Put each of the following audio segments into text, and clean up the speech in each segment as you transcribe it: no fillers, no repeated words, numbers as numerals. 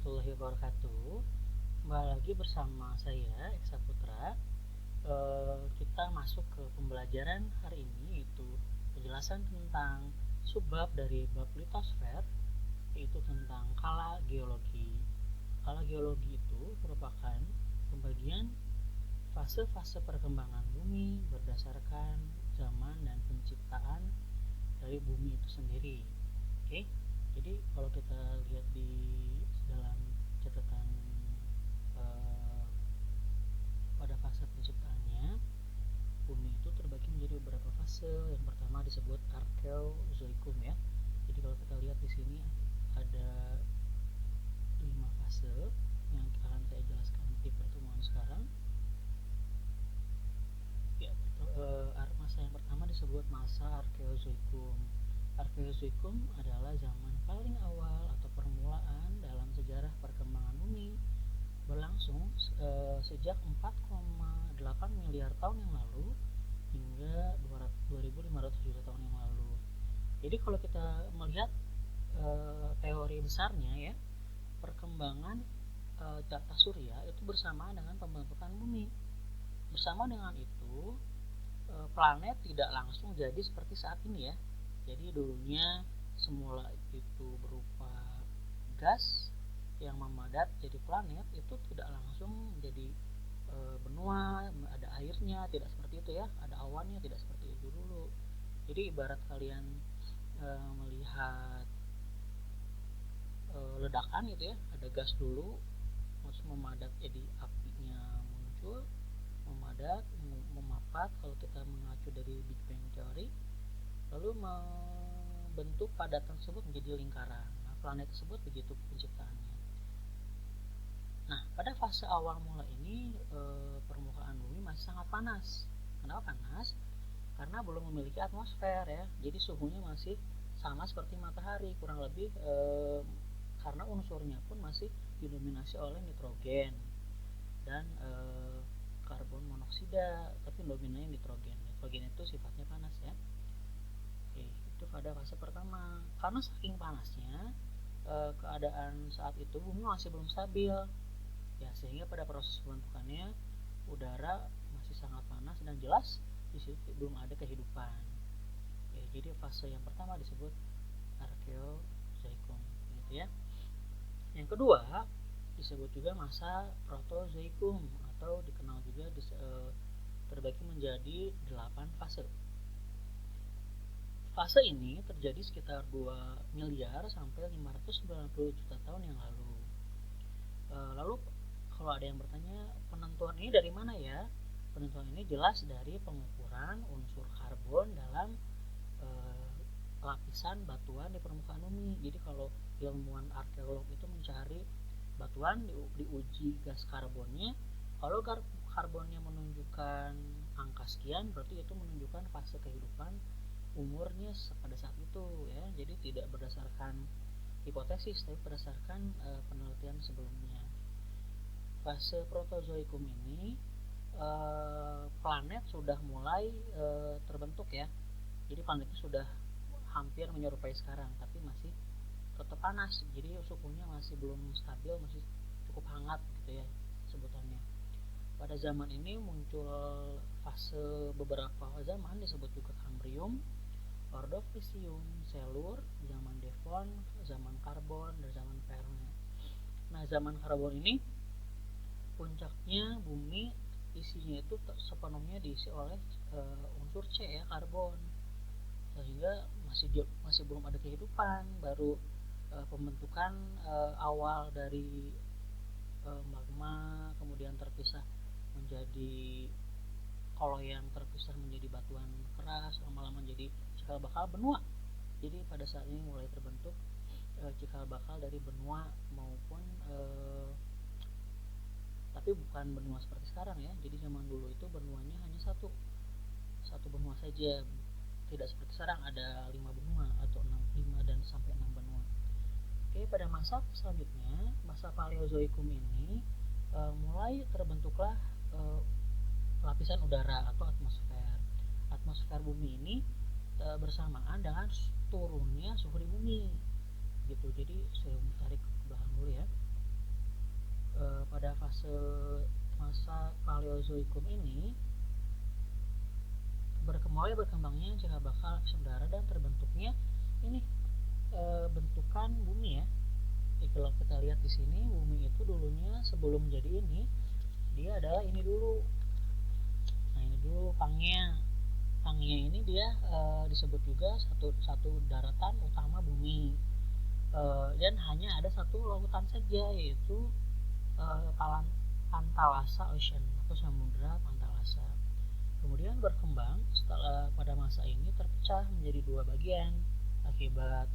warahmatullahi wabarakatuh. Kembali lagi bersama saya Eksa Putra. Kita masuk ke pembelajaran hari ini, yaitu penjelasan tentang subbab dari bab litosfer, yaitu tentang kala geologi. Kala geologi itu merupakan pembagian fase-fase perkembangan bumi berdasarkan zaman dan penciptaan dari bumi itu sendiri. Oke, jadi kalau kita lihat di dalam catatan pada fase penciptaannya, bumi itu terbagi menjadi beberapa fase. Yang pertama disebut Archeozoikum ya. Jadi kalau kita lihat di sini ada 5 fase yang akan saya jelaskan di pertemuan sekarang. Ya, masa yang pertama disebut masa Archeozoikum. Archeozoikum adalah zaman paling awal atau permulaan dalam sejarah perkembangan bumi, berlangsung sejak 4,8 miliar tahun yang lalu hingga 2.500 juta tahun yang lalu. Jadi kalau kita melihat teori besarnya ya, perkembangan tata surya itu bersamaan dengan pembentukan bumi. Bersama dengan itu, planet tidak langsung jadi seperti saat ini ya. Jadi dulunya semula itu berupa gas yang memadat jadi planet, itu tidak langsung menjadi benua, ada airnya, tidak seperti itu ya, ada awannya, tidak seperti itu dulu. Jadi ibarat kalian melihat ledakan gitu ya, ada gas dulu, terus memadat jadi apinya muncul, memadat, memapat kalau kita mengacu dari Big Bang Theory, lalu membentuk padatan tersebut menjadi lingkaran. Nah, planet tersebut begitu penciptaannya. Nah, pada fase awal mula ini permukaan bumi masih sangat panas. Kenapa panas? Karena belum memiliki atmosfer ya. Jadi suhunya masih sama seperti matahari, kurang lebih karena unsurnya pun masih didominasi oleh nitrogen dan karbon monoksida, tapi dominannya nitrogen. Nitrogen itu sifatnya panas ya. Oke, itu pada fase pertama. Karena saking panasnya, keadaan saat itu bumi masih belum stabil ya, sehingga pada proses pembentukannya udara masih sangat panas dan jelas di situ belum ada kehidupan ya. Jadi fase yang pertama disebut Archeozoikum gitu ya. Yang kedua disebut juga masa Protozoikum, atau dikenal juga terbagi menjadi 8 fase. Fase ini terjadi sekitar 2 miliar sampai 590 juta tahun yang lalu. Lalu kalau ada yang bertanya, penentuan ini dari mana ya? Penentuan ini jelas dari pengukuran unsur karbon dalam lapisan batuan di permukaan bumi. Jadi kalau ilmuwan arkeolog itu mencari batuan, diuji gas karbonnya, kalau karbonnya menunjukkan angka sekian, berarti itu menunjukkan fase kehidupan umurnya pada saat itu ya. Jadi tidak berdasarkan hipotesis, tapi berdasarkan penelitian sebelumnya. Fase Protozoikum ini planet sudah mulai terbentuk ya. Jadi planet itu sudah hampir menyerupai sekarang, tapi masih tetap panas. Jadi suhunya masih belum stabil, masih cukup hangat gitu ya sebutannya. Pada zaman ini muncul fase beberapa zaman disebut juga Kambrium, Ordovisium, Silur, zaman Devon, zaman Karbon, dan zaman Permian. Nah, zaman Karbon ini puncaknya bumi isinya itu sepenuhnya diisi oleh unsur C ya, karbon, sehingga masih belum ada kehidupan. Baru pembentukan awal dari magma, kemudian terpisah menjadi koloyang, terpisah menjadi batuan keras, lama-lama jadi cikal bakal benua. Jadi pada saat ini mulai terbentuk cikal bakal dari benua, maupun tapi bukan benua seperti sekarang ya. Jadi zaman dulu itu benuanya hanya satu benua saja, tidak seperti sekarang ada 5 benua atau 5 dan sampai 6 benua. Oke, pada masa selanjutnya, masa Paleozoikum ini mulai terbentuklah lapisan udara atau atmosfer. Atmosfer bumi ini bersamaan dengan turunnya suhu di bumi gitu. Jadi saya tarik ke belakang dulu ya. masa Paleozoikum ini mulai berkembangnya cikal bakal lapisan udara dan terbentuknya ini bentukan bumi ya. Jadi kalau kita lihat di sini, bumi itu dulunya sebelum jadi ini, dia adalah ini dulu. Nah ini dulu pangnya. Pangnya ini dia disebut juga satu daratan utama bumi. Dan hanya ada satu lautan saja, yaitu Pantalasa Ocean atau Samudra Pantalasa. Kemudian berkembang setelah pada masa ini terpecah menjadi dua bagian akibat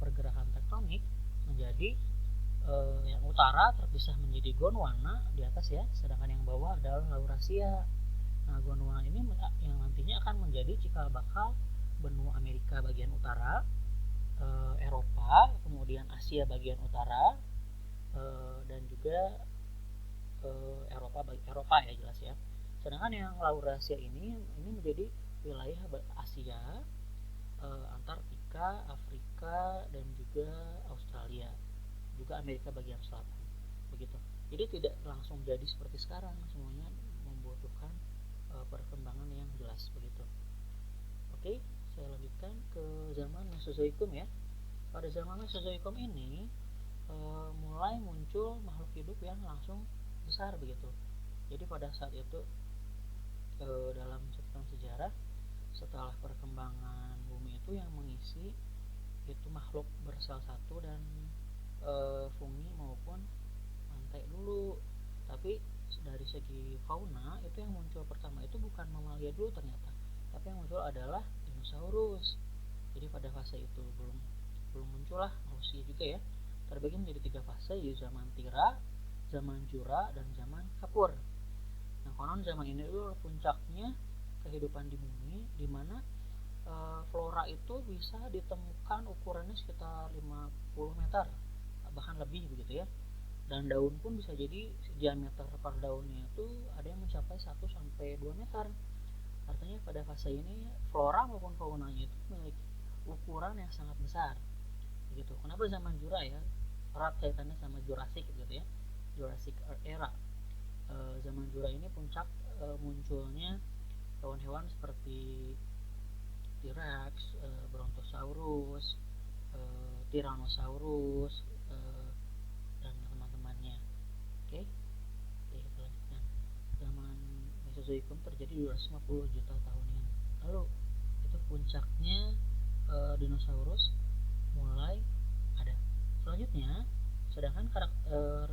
pergerakan tektonik menjadi yang utara terpisah menjadi Gondwana di atas ya, sedangkan yang bawah adalah Laurasia. Nah, Gondwana ini yang nantinya akan menjadi cikal bakal benua Amerika bagian utara, Eropa, kemudian Asia bagian utara, dan juga Eropa ya jelas ya. Sedangkan yang Laurasia ini menjadi wilayah Asia, Antartika, Afrika, dan juga Australia, juga Amerika bagian selatan, begitu. Jadi tidak langsung jadi seperti sekarang, semuanya membutuhkan perkembangan yang jelas, begitu. Oke, saya lanjutkan ke zaman Mesozoikum ya. Pada zaman Mesozoikum ini mulai muncul makhluk hidup yang langsung besar, begitu. Jadi pada saat itu dalam catatan sejarah, setelah perkembangan bumi itu yang mengisi itu makhluk bersel satu dan fungi maupun lantai dulu. Tapi dari segi fauna itu yang muncul pertama itu bukan mamalia dulu ternyata, tapi yang muncul adalah dinosaurus. Jadi pada fase itu belum muncul lah manusia juga ya. Terbagi menjadi 3 fase, yaitu zaman Tira, zaman Jura, dan zaman Kapur. Nah, konon zaman ini itu puncaknya kehidupan di bumi, di mana flora itu bisa ditemukan ukurannya sekitar 50 meter, bahkan lebih begitu ya. Dan daun pun bisa jadi diameter per daunnya itu ada yang mencapai 1 sampai 2 meter. Artinya pada fase ini flora maupun faunanya itu memiliki ukuran yang sangat besar. Begitu. Kenapa zaman Jura ya? Erat kaitannya sama Jurassic gitu ya. Jurassic era. Zaman Jura ini puncak munculnya hewan-hewan seperti T-Rex, Brontosaurus, Tyrannosaurus, dan teman-temannya. Oke, kita lanjutkan. Zaman Mesozoikum terjadi 250 juta tahun yang lalu. Itu puncaknya dinosaurus mulai ada. Selanjutnya, sedangkan karakter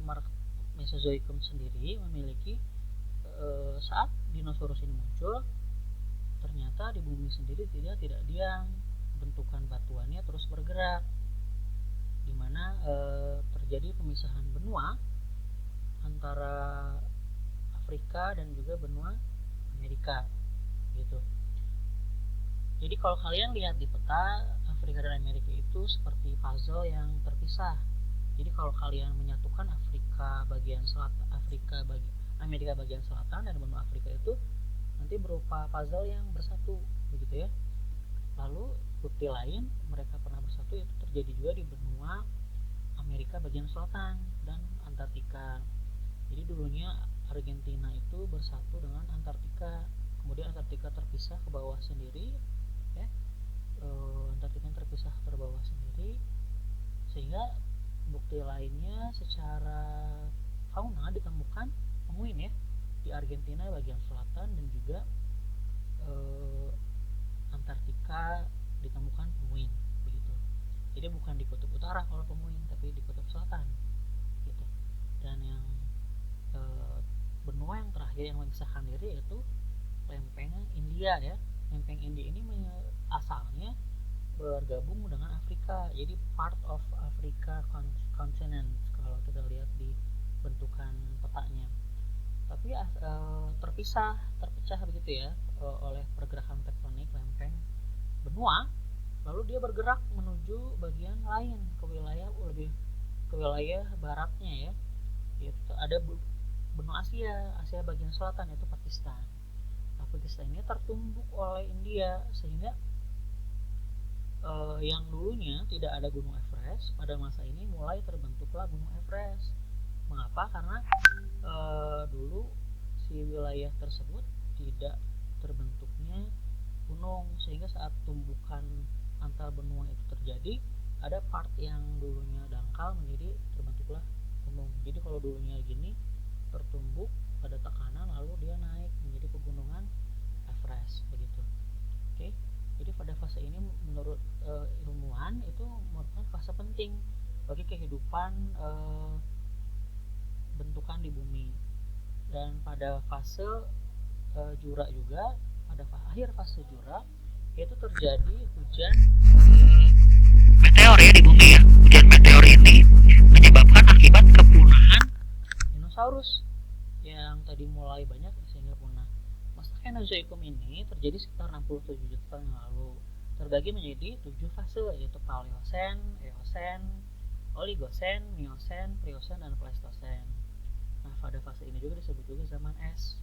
Mesozoikum sendiri memiliki saat dinosaurus ini muncul, ternyata di bumi sendiri tidak diam, bentukan batuannya terus bergerak, di mana terjadi pemisahan benua antara Afrika dan juga benua Amerika, gitu. Jadi kalau kalian lihat di peta, Afrika dan Amerika itu seperti puzzle yang terpisah. Jadi kalau kalian menyatukan Amerika bagian bagian selatan dan benua Afrika itu nanti berupa puzzle yang bersatu, begitu ya. Lalu bukti lain mereka pernah bersatu itu terjadi juga di benua Amerika bagian selatan dan Antartika. Jadi dulunya Argentina itu bersatu dengan Antartika, kemudian Antartika terpisah ke bawah sendiri ya. Antartika terpisah ke bawah sendiri, sehingga bukti lainnya secara fauna ditemukan penguin ya di Argentina bagian selatan, dan juga Antartika ditemukan penguin, begitu. Jadi bukan di kutub utara kalau penguin, tapi di kutub selatan, gitu. Dan yang benua yang terakhir yang memisahkan diri yaitu lempeng India ya. Lempeng India ini asalnya bergabung dengan Afrika, jadi part of Africa continent kalau kita lihat di bentukan petanya. Tapi terpecah begitu ya oleh pergerakan tektonik lempeng benua, lalu dia bergerak menuju bagian lain ke wilayah baratnya ya. Yaitu ada benua Asia bagian selatan, yaitu Pakistan. Nah, Pakistan ini tertumbuk oleh India sehingga yang dulunya tidak ada gunung Everest, pada masa ini mulai terbentuklah gunung Everest. Mengapa? Karena dulu si wilayah tersebut tidak terbentuknya gunung, sehingga saat tumbukan antar benua itu terjadi, ada part yang dulunya dangkal menjadi terbentuklah gunung. Jadi kalau dulunya gini tertumbuk pada tekanan, lalu dia naik menjadi pegunungan Everest begitu. Oke, jadi pada fase ini menurut ilmuwan itu merupakan fase penting bagi kehidupan bentukan di bumi. Dan pada fase jura juga, pada akhir fase jura itu terjadi hujan meteor ya di bumi ya. Hujan meteor ini menyebabkan akibat kepunahan dinosaurus yang tadi mulai banyak sehingga punah. Masa Kenozoikum ini terjadi sekitar 67 juta tahun yang lalu. Terbagi menjadi 7 fase, yaitu Paleosen, Eosen, Oligosen, Miosen, Triosen, dan Pleistosen. Nah, pada fase ini juga disebut juga zaman es.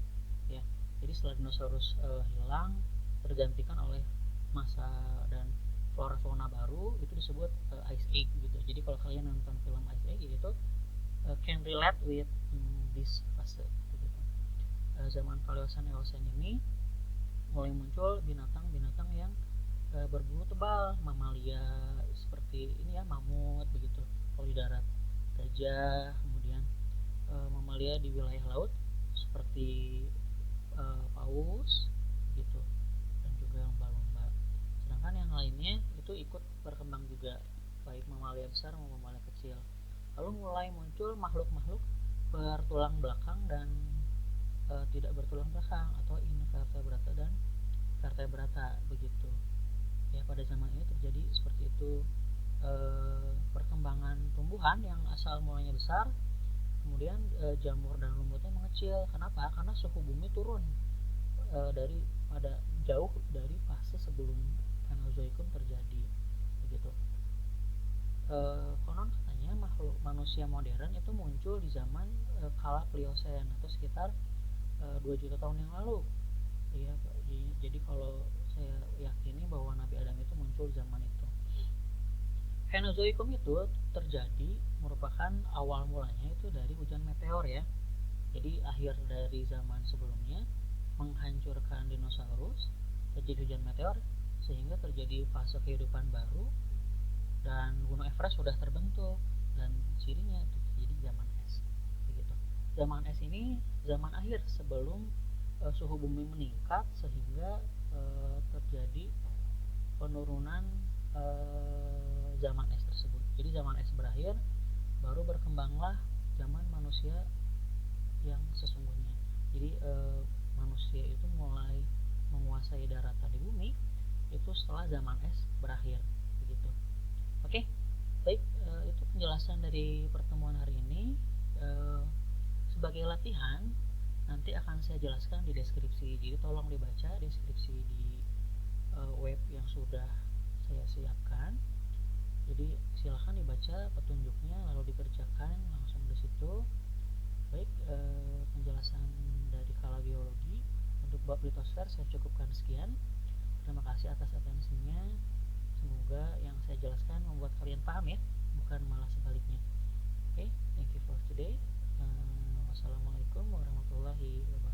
Ya, jadi setelah dinosaurus hilang, tergantikan oleh masa dan flora fauna baru, itu disebut Ice Age gitu. Jadi kalau kalian nonton film Ice Age itu can relate with this fase. Gitu. Zaman Paleosen Eosen ini mulai muncul binatang-binatang yang berbulu tebal, mamalia seperti ini ya, mamut begitu. Kalau di darat gajah, kemudian mamalia di wilayah laut seperti paus gitu, dan juga lumba-lumba. Sedangkan yang lainnya itu ikut berkembang juga, baik mamalia besar maupun mamalia kecil. Lalu mulai muncul makhluk-makhluk bertulang belakang dan tidak bertulang belakang atau invertebrata dan vertebrata begitu. Ya, pada zaman ini terjadi seperti itu, perkembangan tumbuhan yang asal mulanya besar, kemudian jamur dan lumutnya mengecil. Kenapa? Karena suhu bumi turun dari pada jauh dari fase sebelum Kenozoikum terjadi begitu. Konon katanya makhluk manusia modern itu muncul di zaman kala Pliocene atau sekitar 2 juta tahun yang lalu. Ya, jadi kalau saya yakini bahwa Nabi Adam itu muncul zaman itu. Kenozoikum itu terjadi merupakan awal mulanya itu dari hujan meteor ya. Jadi akhir dari zaman sebelumnya menghancurkan dinosaurus, terjadi hujan meteor sehingga terjadi fase kehidupan baru dan gunung Everest sudah terbentuk, dan cirinya itu terjadi zaman es begitu. Zaman es ini zaman akhir sebelum suhu bumi meningkat sehingga terjadi penurunan zaman es tersebut. Jadi zaman es berakhir, baru berkembanglah zaman manusia yang sesungguhnya. Jadi manusia itu mulai menguasai daratan di bumi itu setelah zaman es berakhir begitu. Oke, baik, itu penjelasan dari pertemuan hari ini. Sebagai latihan nanti akan saya jelaskan di deskripsi, jadi tolong dibaca deskripsi di web yang sudah saya siapkan. Jadi silahkan dibaca petunjuknya lalu dikerjakan langsung di situ. Baik, penjelasan dari Kala Geologi untuk bab litosfer saya cukupkan sekian. Terima kasih atas atensinya. Semoga yang saya jelaskan membuat kalian paham ya, bukan malah sebaliknya. Oke, thank you for today. Wassalamualaikum warahmatullahi wabarakatuh.